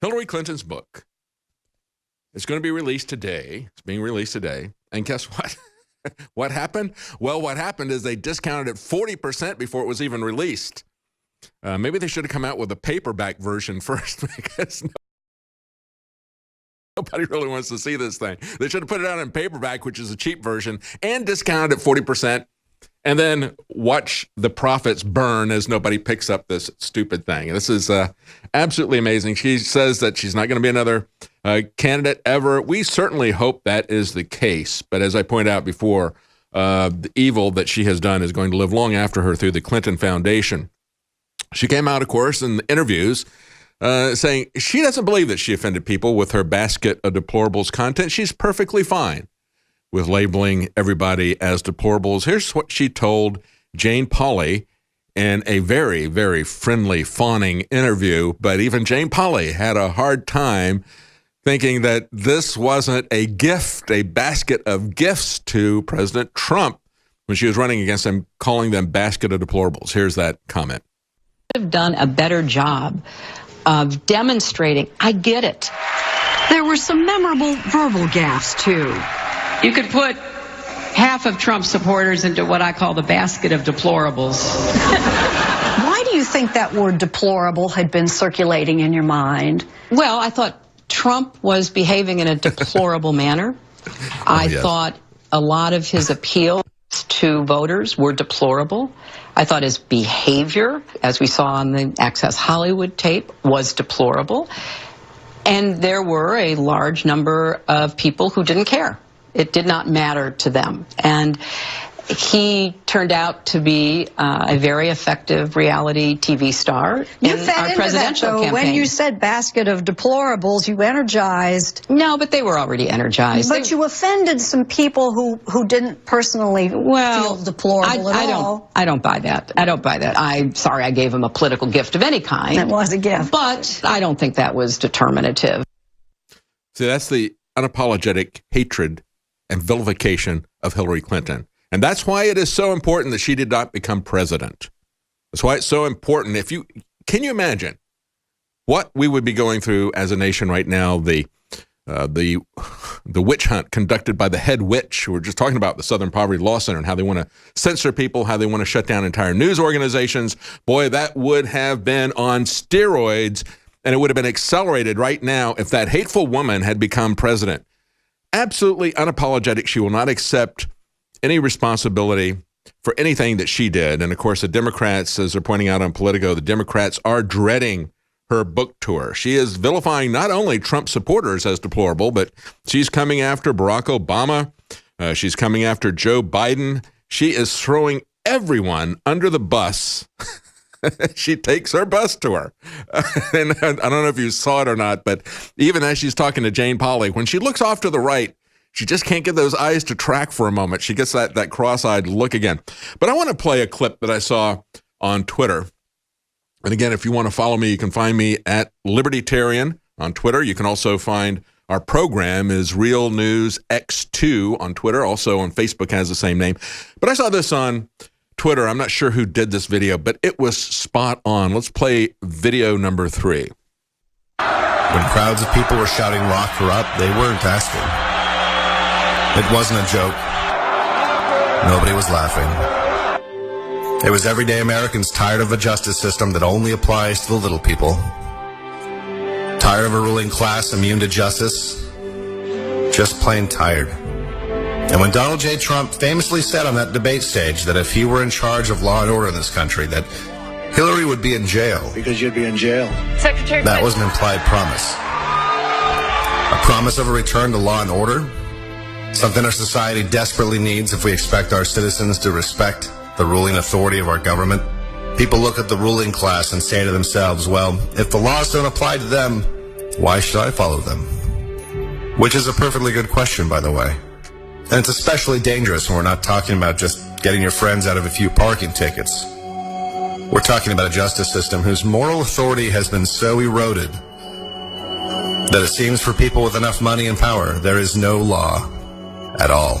Hillary Clinton's book is going to be released today. It's being released today. And guess what? What happened? Well, what happened is they discounted it 40% before it was even released. Maybe they should have come out with a paperback version first, because nobody really wants to see this thing. They should have put it out in paperback, which is a cheap version, and discounted it 40%, and then watch the profits burn as nobody picks up this stupid thing. This is absolutely amazing. She says that she's not going to be another candidate ever. We certainly hope that is the case. But as I pointed out before, the evil that she has done is going to live long after her through the Clinton Foundation. She came out, of course, in interviews saying she doesn't believe that she offended people with her basket of deplorables content. She's perfectly fine with labeling everybody as deplorables. Here's what she told Jane Pauley in a very, very friendly, fawning interview. But even Jane Pauley had a hard time thinking that this wasn't a gift, a basket of gifts to President Trump when she was running against him, calling them basket of deplorables. Here's that comment. Have done a better job of demonstrating, I get it. There were some memorable verbal gaffes, too. You could put half of Trump's supporters into what I call the basket of deplorables. Why do you think that word deplorable had been circulating in your mind? Well, I thought Trump was behaving in a deplorable manner. I thought a lot of his appeals to voters were deplorable. I thought his behavior, as we saw on the Access Hollywood tape, was deplorable. And there were a large number of people who didn't care. It did not matter to them. And he turned out to be a very effective reality TV star in our presidential campaign. When you said basket of deplorables, you energized. No, but they were already energized. But you offended some people who didn't personally feel deplorable at all. I don't buy that. I don't buy that. I'm sorry I gave him a political gift of any kind. It was a gift. But I don't think that was determinative. See, that's the unapologetic hatred and vilification of Hillary Clinton. And that's why it is so important that she did not become president. That's why it's so important. Can you imagine what we would be going through as a nation right now? The witch hunt conducted by the head witch. We're just talking about the Southern Poverty Law Center and how they want to censor people, how they want to shut down entire news organizations. Boy, that would have been on steroids, and it would have been accelerated right now if that hateful woman had become president. Absolutely unapologetic. She will not accept any responsibility for anything that she did. And of course, the Democrats, as they're pointing out on Politico, the Democrats are dreading her book tour. She is vilifying not only Trump supporters as deplorable, but she's coming after Barack Obama. She's coming after Joe Biden. She is throwing everyone under the bus. She takes her bus tour. And I don't know if you saw it or not, but even as she's talking to Jane Pauley, when she looks off to the right, she just can't get those eyes to track for a moment. She gets that cross-eyed look again. But I want to play a clip that I saw on Twitter. And again, if you want to follow me, you can find me at Libertarian on Twitter. You can also find our program is Real News X2 on Twitter. Also on Facebook has the same name. But I saw this on Twitter. I'm not sure who did this video, but it was spot on. Let's play video number 3. When crowds of people were shouting "Lock her up," they weren't asking. It wasn't a joke. Nobody was laughing. It was everyday Americans tired of a justice system that only applies to the little people. Tired of a ruling class immune to justice. Just plain tired. And when Donald J. Trump famously said on that debate stage that if he were in charge of law and order in this country, that Hillary would be in jail. Because you'd be in jail. Secretary, that was an implied promise. A promise of a return to law and order? Something our society desperately needs if we expect our citizens to respect the ruling authority of our government. People look at the ruling class and say to themselves, well, if the laws don't apply to them, why should I follow them? Which is a perfectly good question, by the way. And it's especially dangerous when we're not talking about just getting your friends out of a few parking tickets. We're talking about a justice system whose moral authority has been so eroded that it seems for people with enough money and power, there is no law at all.